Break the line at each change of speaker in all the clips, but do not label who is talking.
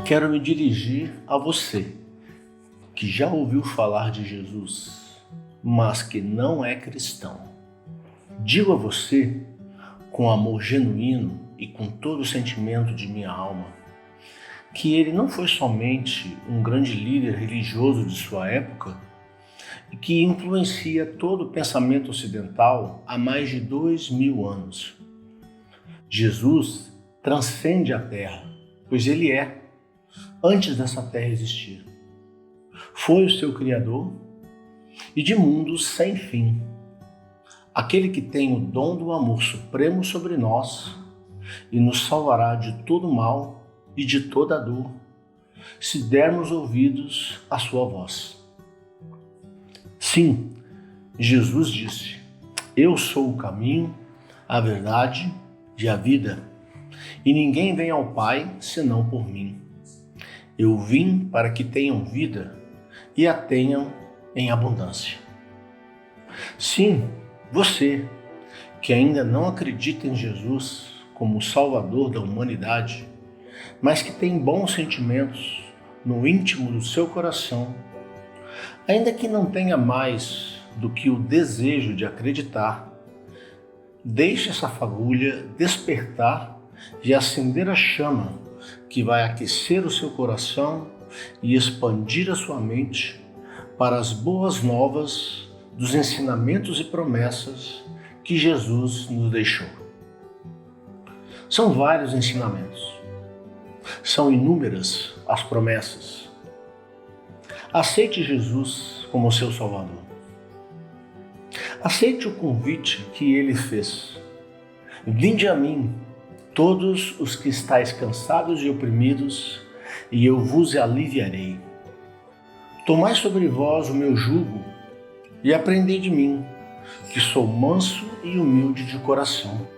Quero me dirigir a você que já ouviu falar de Jesus, mas que não é cristão. Digo a você, com amor genuíno e com todo o sentimento de minha alma, que ele não foi somente um grande líder religioso de sua época e que influencia todo o pensamento ocidental há mais de 2000 anos. Jesus transcende a terra, pois ele é, antes dessa terra existir. Foi o seu Criador e de mundos sem fim. Aquele que tem o dom do amor supremo sobre nós e nos salvará de todo mal e de toda dor, se dermos ouvidos à sua voz. Sim, Jesus disse: eu sou o caminho, a verdade e a vida, e ninguém vem ao Pai senão por mim. Eu vim para que tenham vida e a tenham em abundância. Sim, você que ainda não acredita em Jesus como o Salvador da humanidade, mas que tem bons sentimentos no íntimo do seu coração, ainda que não tenha mais do que o desejo de acreditar, deixe essa fagulha despertar e acender a chama que vai aquecer o seu coração e expandir a sua mente para as boas novas dos ensinamentos e promessas que Jesus nos deixou. São vários ensinamentos, são inúmeras as promessas. Aceite Jesus como seu Salvador. Aceite o convite que ele fez. Vinde a mim, todos os que estáis cansados e oprimidos, e eu vos aliviarei. Tomai sobre vós o meu jugo e aprendei de mim, que sou manso e humilde de coração,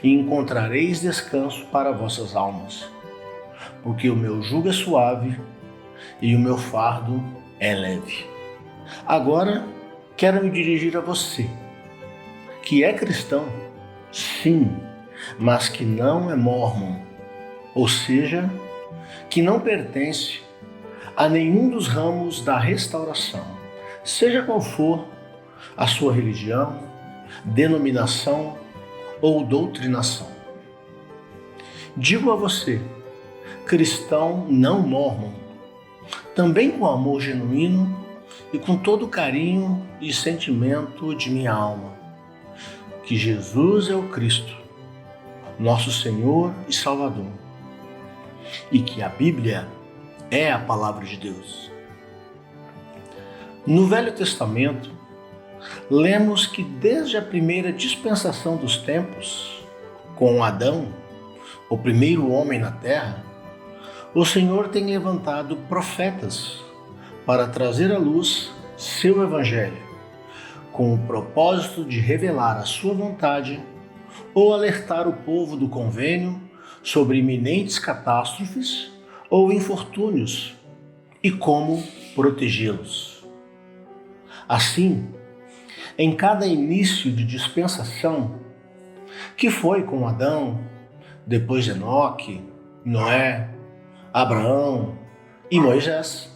e encontrareis descanso para vossas almas, porque o meu jugo é suave e o meu fardo é leve. Agora quero me dirigir a você, que é cristão, sim, mas que não é mórmon, ou seja, que não pertence a nenhum dos ramos da restauração, seja qual for a sua religião, denominação ou doutrinação. Digo a você, cristão não mórmon, também com amor genuíno e com todo o carinho e sentimento de minha alma, que Jesus é o Cristo, nosso Senhor e Salvador, e que a Bíblia é a palavra de Deus. No Velho Testamento, lemos que desde a primeira dispensação dos tempos, com Adão, o primeiro homem na terra, o Senhor tem levantado profetas para trazer à luz seu Evangelho, com o propósito de revelar a sua vontade ou alertar o povo do convênio sobre iminentes catástrofes ou infortúnios e como protegê-los. Assim, em cada início de dispensação, que foi com Adão, depois Enoque, Noé, Abraão e Moisés,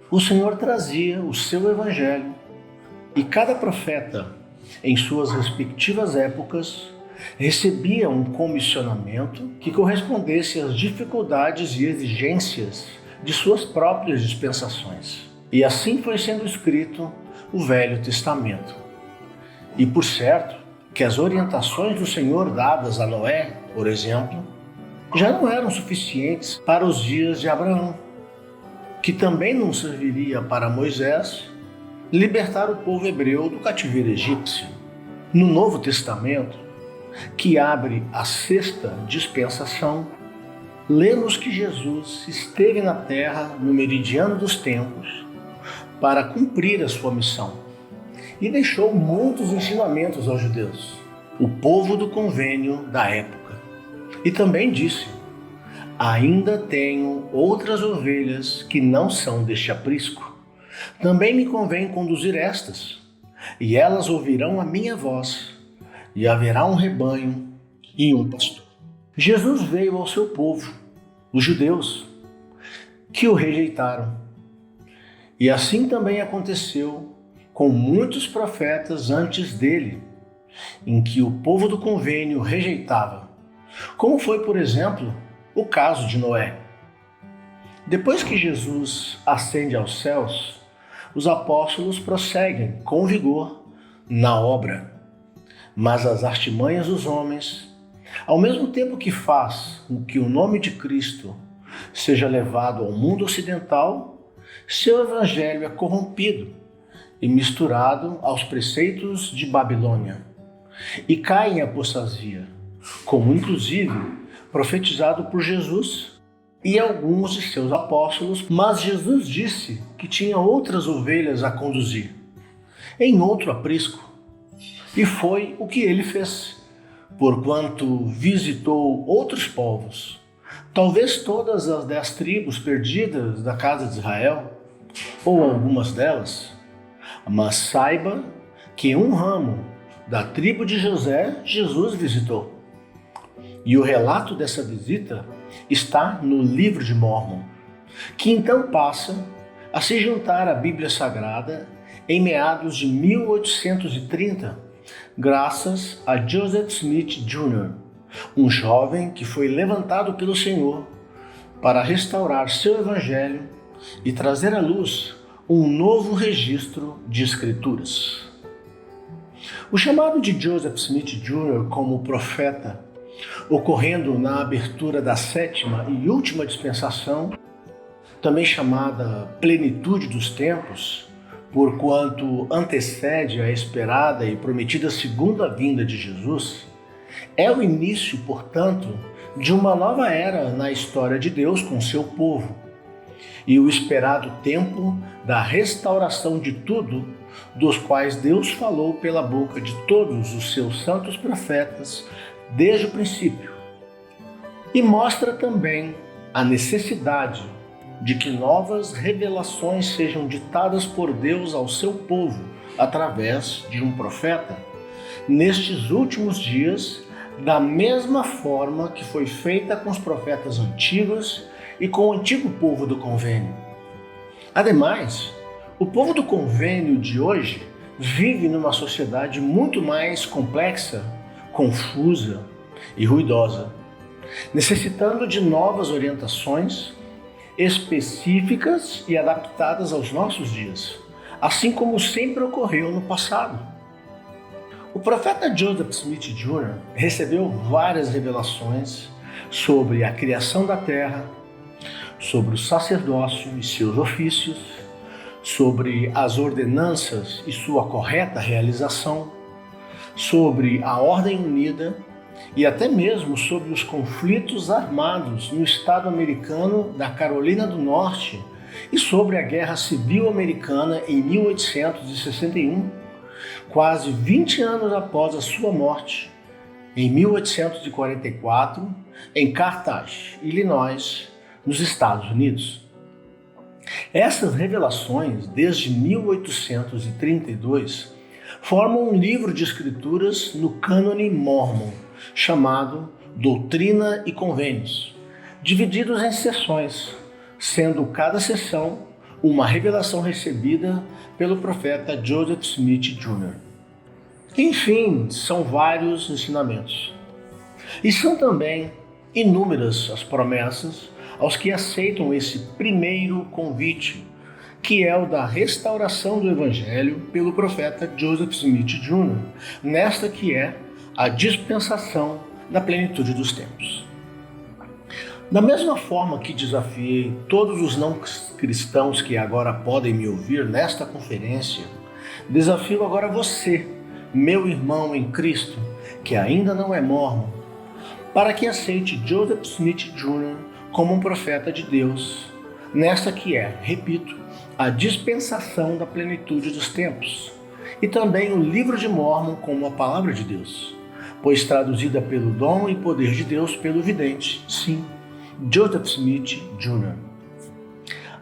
o Senhor trazia o seu Evangelho e cada profeta, em suas respectivas épocas, recebia um comissionamento que correspondesse às dificuldades e exigências de suas próprias dispensações. E assim foi sendo escrito o Velho Testamento. E por certo que as orientações do Senhor dadas a Noé, por exemplo, já não eram suficientes para os dias de Abraão, que também não serviria para Moisés libertar o povo hebreu do cativeiro egípcio. No Novo Testamento, que abre a sexta dispensação, lemos que Jesus esteve na terra no meridiano dos tempos para cumprir a sua missão e deixou muitos ensinamentos aos judeus, o povo do convênio da época. E também disse: ainda tenho outras ovelhas que não são deste aprisco. Também me convém conduzir estas, e elas ouvirão a minha voz, e haverá um rebanho e um pastor. Jesus veio ao seu povo, os judeus, que o rejeitaram. E assim também aconteceu com muitos profetas antes dele, em que o povo do convênio rejeitava, como foi, por exemplo, o caso de Noé. Depois que Jesus ascende aos céus, os apóstolos prosseguem com vigor na obra, mas as artimanhas dos homens, ao mesmo tempo que faz com que o nome de Cristo seja levado ao mundo ocidental, seu evangelho é corrompido e misturado aos preceitos de Babilônia, e cai em apostasia, como inclusive profetizado por Jesus e alguns de seus apóstolos, mas Jesus disse que tinha outras ovelhas a conduzir, em outro aprisco, e foi o que ele fez, porquanto visitou outros povos, talvez todas as 10 tribos perdidas da casa de Israel, ou algumas delas, mas saiba que um ramo da tribo de José Jesus visitou. E o relato dessa visita está no livro de Mórmon, que então passa a se juntar à Bíblia Sagrada em meados de 1830, graças a Joseph Smith Jr., um jovem que foi levantado pelo Senhor para restaurar seu evangelho e trazer à luz um novo registro de escrituras. O chamado de Joseph Smith Jr. como profeta, ocorrendo na abertura da 7ª e última dispensação, também chamada plenitude dos tempos, porquanto antecede a esperada e prometida segunda vinda de Jesus, é o início, portanto, de uma nova era na história de Deus com seu povo, e o esperado tempo da restauração de tudo, dos quais Deus falou pela boca de todos os seus santos profetas desde o princípio. E mostra também a necessidade de que novas revelações sejam ditadas por Deus ao seu povo através de um profeta nestes últimos dias, da mesma forma que foi feita com os profetas antigos e com o antigo povo do convênio. Ademais, o povo do convênio de hoje vive numa sociedade muito mais complexa, confusa e ruidosa, necessitando de novas orientações específicas e adaptadas aos nossos dias, assim como sempre ocorreu no passado. O profeta Joseph Smith Jr. recebeu várias revelações sobre a criação da terra, sobre o sacerdócio e seus ofícios, sobre as ordenanças e sua correta realização, sobre a ordem unida e até mesmo sobre os conflitos armados no estado americano da Carolina do Norte e sobre a Guerra Civil Americana em 1861, quase 20 anos após a sua morte, em 1844, em Carthage, Illinois, nos Estados Unidos. Essas revelações, desde 1832, formam um livro de escrituras no cânone Mórmon, chamado Doutrina e Convênios, divididos em seções, sendo cada seção uma revelação recebida pelo profeta Joseph Smith Jr. Enfim, são vários ensinamentos. E são também inúmeras as promessas aos que aceitam esse primeiro convite, que é o da restauração do Evangelho pelo profeta Joseph Smith Jr., nesta que é a dispensação da plenitude dos tempos. Da mesma forma que desafiei todos os não cristãos que agora podem me ouvir nesta conferência, desafio agora você, meu irmão em Cristo, que ainda não é mórmon, para que aceite Joseph Smith Jr. como um profeta de Deus, nesta que é, repito, a dispensação da plenitude dos tempos, e também o livro de Mórmon como a palavra de Deus, pois traduzida pelo dom e poder de Deus pelo vidente, sim, Joseph Smith Jr.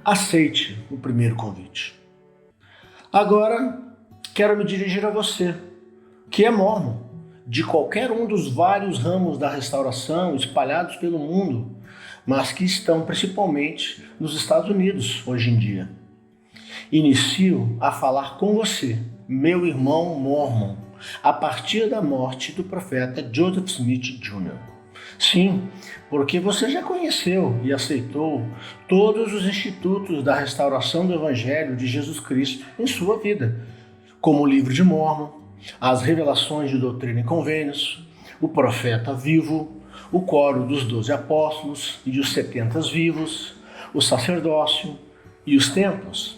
Aceite o primeiro convite. Agora, quero me dirigir a você, que é mórmon, de qualquer um dos vários ramos da restauração espalhados pelo mundo, mas que estão principalmente nos Estados Unidos hoje em dia. Inicio a falar com você, meu irmão Mormon, a partir da morte do profeta Joseph Smith Jr. Sim, porque você já conheceu e aceitou todos os institutos da restauração do Evangelho de Jesus Cristo em sua vida, como o Livro de Mormon, as revelações de Doutrina e Convênios, o Profeta Vivo, o Coro dos 12 Apóstolos e dos 70 Vivos, o Sacerdócio e os Templos.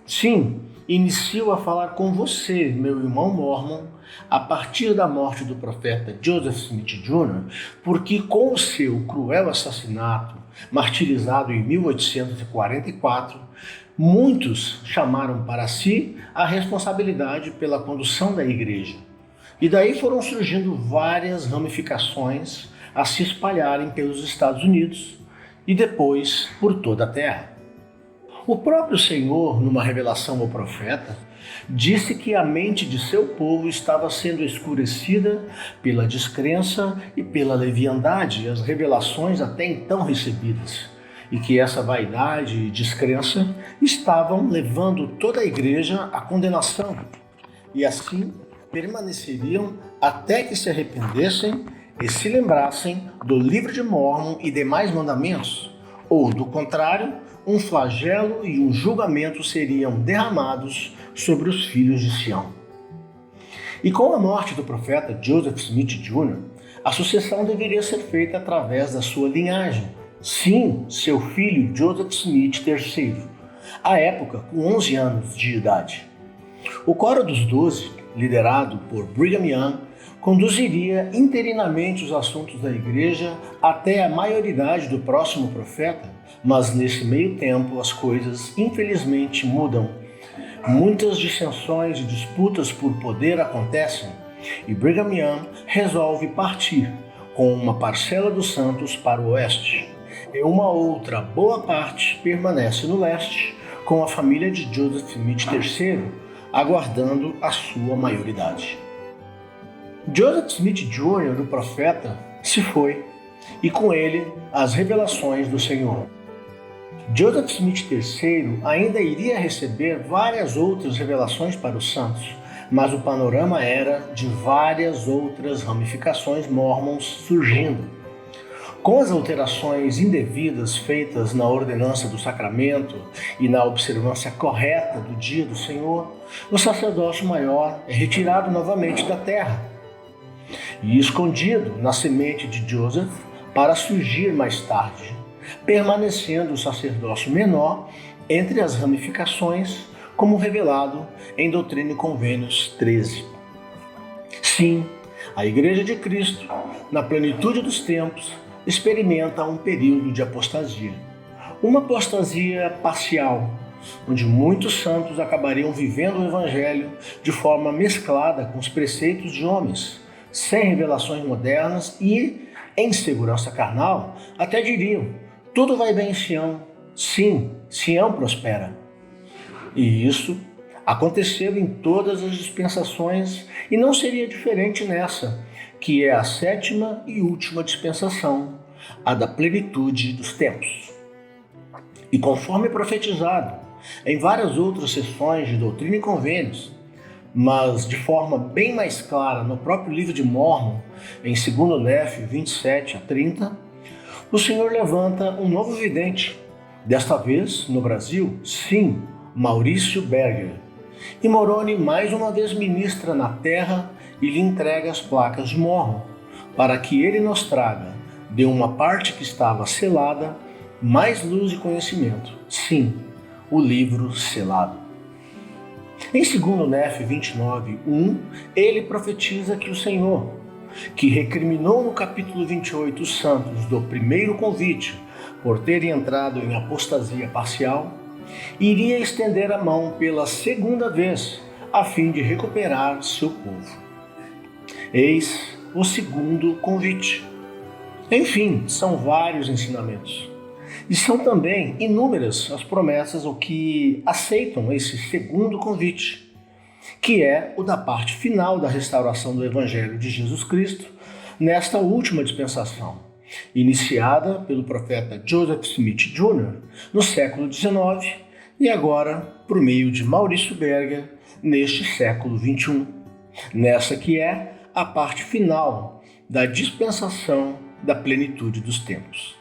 Sim, inicio a falar com você, meu irmão Mormon, a partir da morte do profeta Joseph Smith Jr., porque com o seu cruel assassinato, martirizado em 1844, muitos chamaram para si a responsabilidade pela condução da igreja. E daí foram surgindo várias ramificações a se espalharem pelos Estados Unidos e depois por toda a terra. O próprio Senhor, numa revelação ao profeta, disse que a mente de seu povo estava sendo escurecida pela descrença e pela leviandade, as revelações até então recebidas, e que essa vaidade e descrença estavam levando toda a igreja à condenação, e assim permaneceriam até que se arrependessem e se lembrassem do Livro de Mormon e demais mandamentos, ou, do contrário, um flagelo e um julgamento seriam derramados sobre os filhos de Sião. E com a morte do profeta Joseph Smith Jr., a sucessão deveria ser feita através da sua linhagem. Sim, seu filho Joseph Smith III, à época com 11 anos de idade. O Coro dos 12, liderado por Brigham Young, conduziria interinamente os assuntos da igreja até a maioridade do próximo profeta, mas nesse meio tempo as coisas infelizmente mudam. Muitas dissensões e disputas por poder acontecem e Brigham Young resolve partir com uma parcela dos santos para o oeste e uma outra boa parte permanece no leste com a família de Joseph Smith III, aguardando a sua maioridade. Joseph Smith Jr., o profeta, se foi, e com ele as revelações do Senhor. Joseph Smith III ainda iria receber várias outras revelações para os santos, mas o panorama era de várias outras ramificações mormons surgindo. Com as alterações indevidas feitas na ordenança do sacramento e na observância correta do dia do Senhor, o sacerdócio maior é retirado novamente da terra e escondido na semente de Joseph para surgir mais tarde, permanecendo o sacerdócio menor entre as ramificações, como revelado em Doutrina e Convênios 13. Sim, a Igreja de Cristo, na plenitude dos tempos, experimenta um período de apostasia. Uma apostasia parcial, onde muitos santos acabariam vivendo o Evangelho de forma mesclada com os preceitos de homens, sem revelações modernas e, em segurança carnal, até diriam: tudo vai bem em Sião. Sim, Sião prospera. E isso aconteceu em todas as dispensações e não seria diferente nessa, que é a 7ª e última dispensação, a da plenitude dos tempos. E conforme profetizado em várias outras sessões de Doutrina e Convênios, mas de forma bem mais clara no próprio Livro de Mormon, em 2 Nef 27 a 30, o Senhor levanta um novo vidente, desta vez no Brasil, sim, Maurício Berger. E Moroni mais uma vez ministra na terra e lhe entrega as placas de Mormon, para que ele nos traga, de uma parte que estava selada, mais luz e conhecimento. Sim, o livro selado. Em 2 Nef 29:1, ele profetiza que o Senhor, que recriminou no capítulo 28 os santos do primeiro convite por terem entrado em apostasia parcial, iria estender a mão pela segunda vez a fim de recuperar seu povo. Eis o segundo convite. Enfim, são vários ensinamentos. E são também inúmeras as promessas ao que aceitam esse segundo convite. que é o da parte final da restauração do Evangelho de Jesus Cristo nesta última dispensação, iniciada pelo profeta Joseph Smith Jr. no século XIX e agora por meio de Maurício Berger neste século XXI, nessa que é a parte final da dispensação da plenitude dos tempos.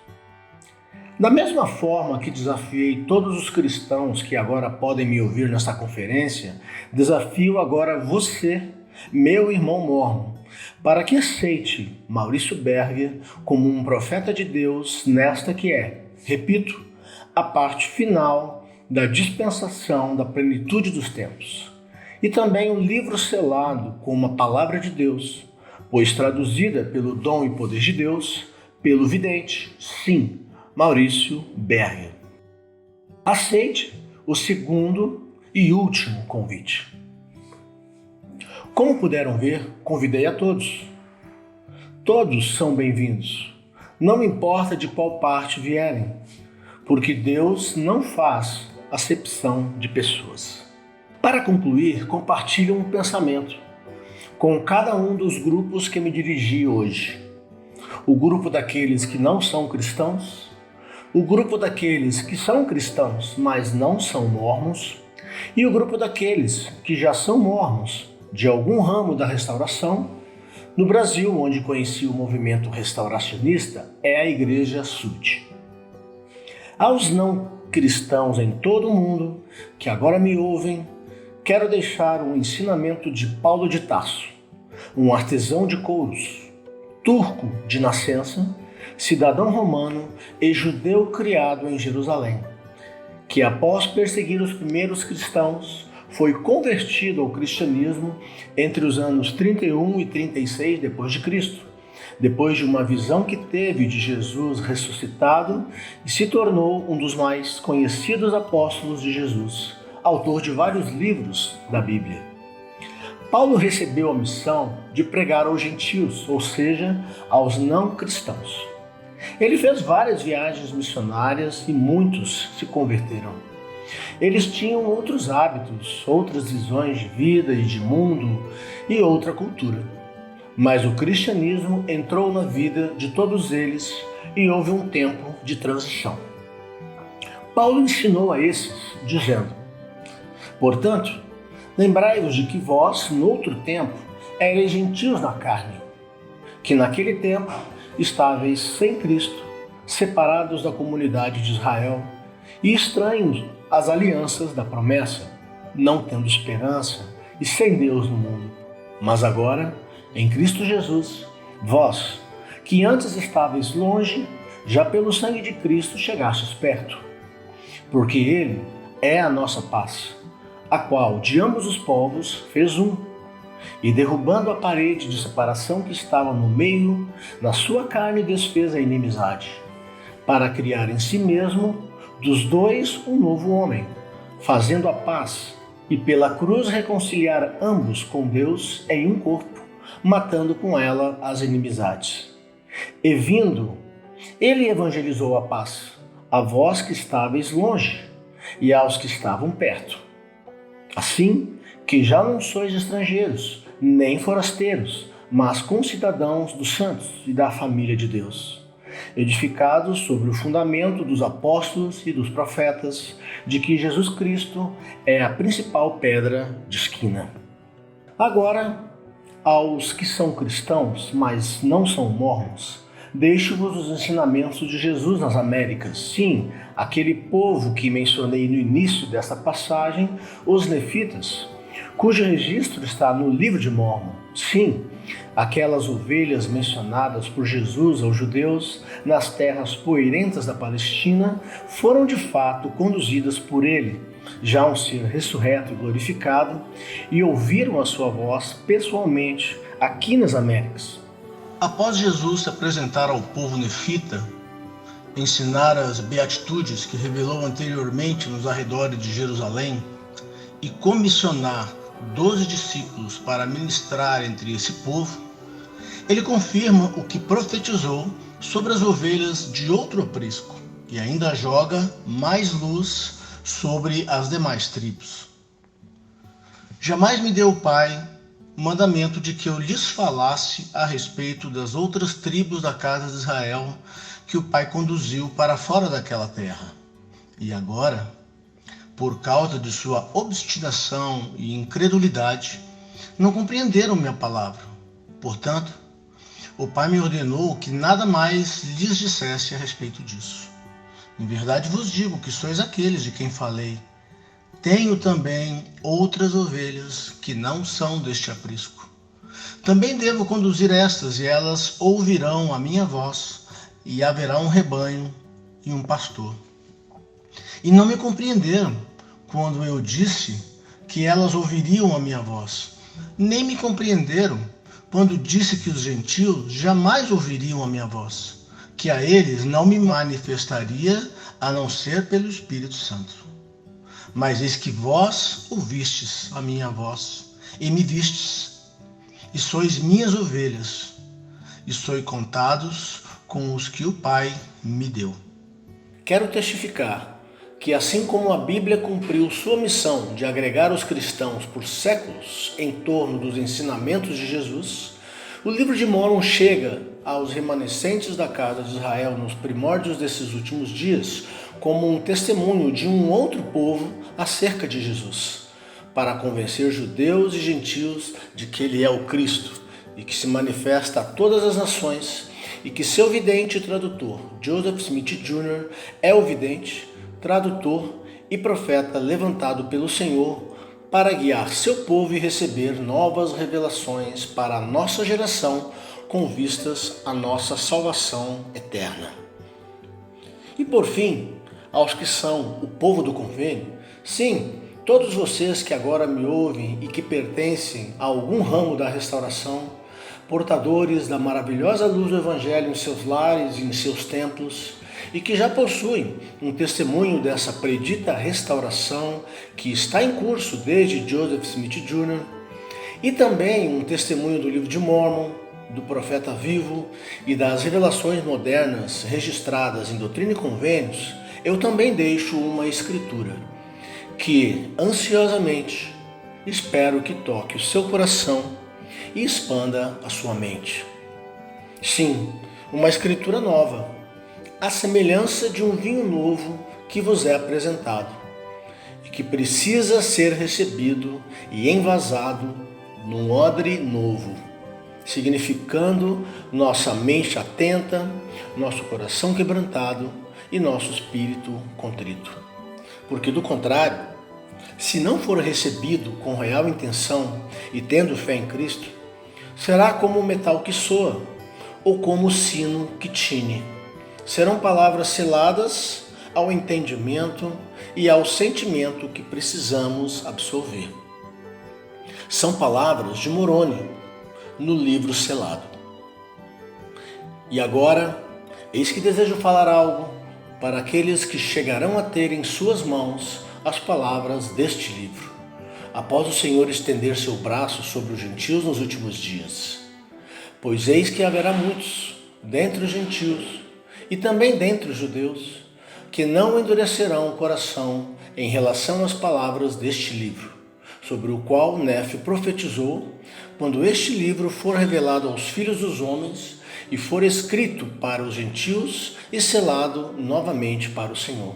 Da mesma forma que desafiei todos os cristãos que agora podem me ouvir nesta conferência, desafio agora você, meu irmão mórmon, para que aceite Maurício Berger como um profeta de Deus nesta que é, repito, a parte final da dispensação da plenitude dos tempos. E também o livro selado com uma palavra de Deus, pois traduzida pelo dom e poder de Deus, pelo vidente, sim, Maurício Berger. Aceite o segundo e último convite. Como puderam ver, convidei a todos. Todos são bem-vindos, não importa de qual parte vierem, porque Deus não faz acepção de pessoas. Para concluir, compartilho um pensamento com cada um dos grupos que me dirigi hoje. O grupo daqueles que não são cristãos, o grupo daqueles que são cristãos, mas não são mórmons, e o grupo daqueles que já são mórmons de algum ramo da restauração. No Brasil, onde conheci o movimento restauracionista, é a Igreja Sud. Aos não cristãos em todo o mundo que agora me ouvem, quero deixar um ensinamento de Paulo de Tarso, um artesão de couros, turco de nascença, cidadão romano e judeu criado em Jerusalém, que após perseguir os primeiros cristãos, foi convertido ao cristianismo entre os anos 31 e 36 d.C., depois de uma visão que teve de Jesus ressuscitado e se tornou um dos mais conhecidos apóstolos de Jesus, autor de vários livros da Bíblia. Paulo recebeu a missão de pregar aos gentios, ou seja, aos não cristãos. Ele fez várias viagens missionárias e muitos se converteram. Eles tinham outros hábitos, outras visões de vida e de mundo e outra cultura. Mas o cristianismo entrou na vida de todos eles e houve um tempo de transição. Paulo ensinou a esses, dizendo: portanto, lembrai-vos de que vós, noutro tempo, erais gentios na carne, que naquele tempo estáveis sem Cristo, separados da comunidade de Israel e estranhos às alianças da promessa, não tendo esperança e sem Deus no mundo. Mas agora, em Cristo Jesus, vós, que antes estáveis longe, já pelo sangue de Cristo chegastes perto. Porque Ele é a nossa paz, a qual de ambos os povos fez um, e derrubando a parede de separação que estava no meio, na sua carne desfez a inimizade, para criar em si mesmo dos dois um novo homem, fazendo a paz, e pela cruz reconciliar ambos com Deus em um corpo, matando com ela as inimizades. E vindo, ele evangelizou a paz, a vós que estáveis longe, e aos que estavam perto. Assim que já não sois estrangeiros, nem forasteiros, mas concidadãos dos santos e da família de Deus, edificados sobre o fundamento dos apóstolos e dos profetas, de que Jesus Cristo é a principal pedra de esquina. Agora, aos que são cristãos, mas não são mórmons, deixo-vos os ensinamentos de Jesus nas Américas. Sim, aquele povo que mencionei no início desta passagem, os nefitas, cujo registro está no livro de Mórmon. Sim, aquelas ovelhas mencionadas por Jesus aos judeus nas terras poeirentas da Palestina foram de fato conduzidas por ele, já um ser ressurreto e glorificado, e ouviram a sua voz pessoalmente aqui nas Américas. Após Jesus se apresentar ao povo nefita, ensinar as beatitudes que revelou anteriormente nos arredores de Jerusalém e comissionar 12 discípulos para ministrar entre esse povo, ele confirma o que profetizou sobre as ovelhas de outro aprisco e ainda joga mais luz sobre as demais tribos.
Jamais me deu o Pai o mandamento de que eu lhes falasse a respeito das outras tribos da casa de Israel que o Pai conduziu para fora daquela terra. E agora, por causa de sua obstinação e incredulidade, não compreenderam minha palavra. Portanto, o Pai me ordenou que nada mais lhes dissesse a respeito disso. Em verdade vos digo que sois aqueles de quem falei. Tenho também outras ovelhas que não são deste aprisco. Também devo conduzir estas, e elas ouvirão a minha voz, e haverá um rebanho e um pastor. E não me compreenderam quando eu disse que elas ouviriam a minha voz. Nem me compreenderam quando disse que os gentios jamais ouviriam a minha voz, que a eles não me manifestaria a não ser pelo Espírito Santo. Mas eis que vós ouvistes a minha voz, e me vistes, e sois minhas ovelhas, e sois contados com os que o Pai me deu.
Quero testificar que, assim como a Bíblia cumpriu sua missão de agregar os cristãos por séculos em torno dos ensinamentos de Jesus, o livro de Mórmon chega aos remanescentes da casa de Israel nos primórdios desses últimos dias como um testemunho de um outro povo acerca de Jesus, para convencer judeus e gentios de que ele é o Cristo e que se manifesta a todas as nações, e que seu vidente e tradutor, Joseph Smith Jr., é o vidente, tradutor e profeta levantado pelo Senhor para guiar seu povo e receber novas revelações para a nossa geração com vistas à nossa salvação eterna. E por fim, aos que são o povo do convênio, sim, todos vocês que agora me ouvem e que pertencem a algum ramo da restauração, portadores da maravilhosa luz do Evangelho em seus lares e em seus templos, e que já possuem um testemunho dessa predita restauração que está em curso desde Joseph Smith Jr., e também um testemunho do livro de Mórmon, do profeta vivo e das revelações modernas registradas em Doutrina e Convênios, eu também deixo uma escritura que, ansiosamente, espero que toque o seu coração e expanda a sua mente. Sim, uma escritura nova, à semelhança de um vinho novo que vos é apresentado e que precisa ser recebido e envasado num odre novo, significando nossa mente atenta, nosso coração quebrantado e nosso espírito contrito. Porque do contrário, se não for recebido com real intenção e tendo fé em Cristo, será como o metal que soa ou como o sino que tine. Serão palavras seladas ao entendimento e ao sentimento que precisamos absorver. São palavras de Moroni no livro selado. E agora, eis que desejo falar algo para aqueles que chegarão a ter em suas mãos as palavras deste livro, após o Senhor estender seu braço sobre os gentios nos últimos dias. Pois eis que haverá muitos, dentre os gentios e também dentre os judeus, que não endurecerão o coração em relação às palavras deste livro, sobre o qual Nefe profetizou, quando este livro for revelado aos filhos dos homens e for escrito para os gentios e selado novamente para o Senhor.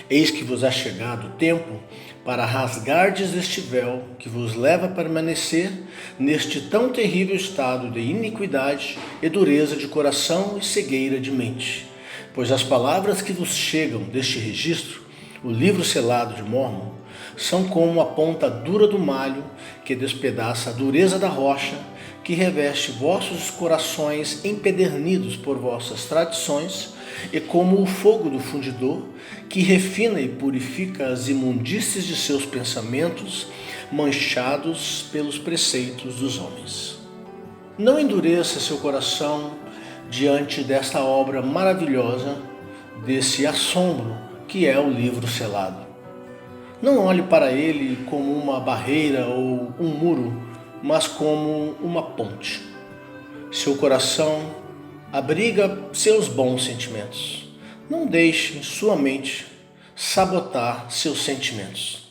Eis que vos é chegado o tempo para rasgardes este véu que vos leva a permanecer neste tão terrível estado de iniquidade e dureza de coração e cegueira de mente. Pois as palavras que vos chegam deste registro, o livro selado de Mórmon, são como a ponta dura do malho que despedaça a dureza da rocha, que reveste vossos corações empedernidos por vossas tradições, e como o fogo do fundidor, que refina e purifica as imundícies de seus pensamentos, manchados pelos preceitos dos homens. Não endureça seu coração diante desta obra maravilhosa, desse assombro que é o livro selado. Não olhe para ele como uma barreira ou um muro, mas como uma ponte. Seu coração abriga seus bons sentimentos. Não deixe sua mente sabotar seus sentimentos.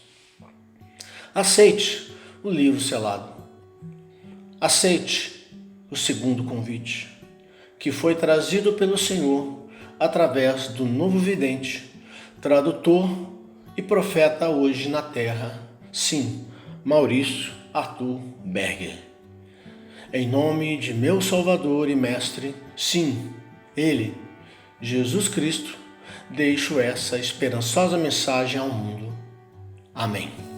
Aceite o livro selado. Aceite o segundo convite, que foi trazido pelo Senhor através do novo vidente, tradutor e profeta hoje na terra, sim, Maurício Arthur Berger. Em nome de meu Salvador e Mestre, sim, Ele, Jesus Cristo, deixo essa esperançosa mensagem ao mundo. Amém.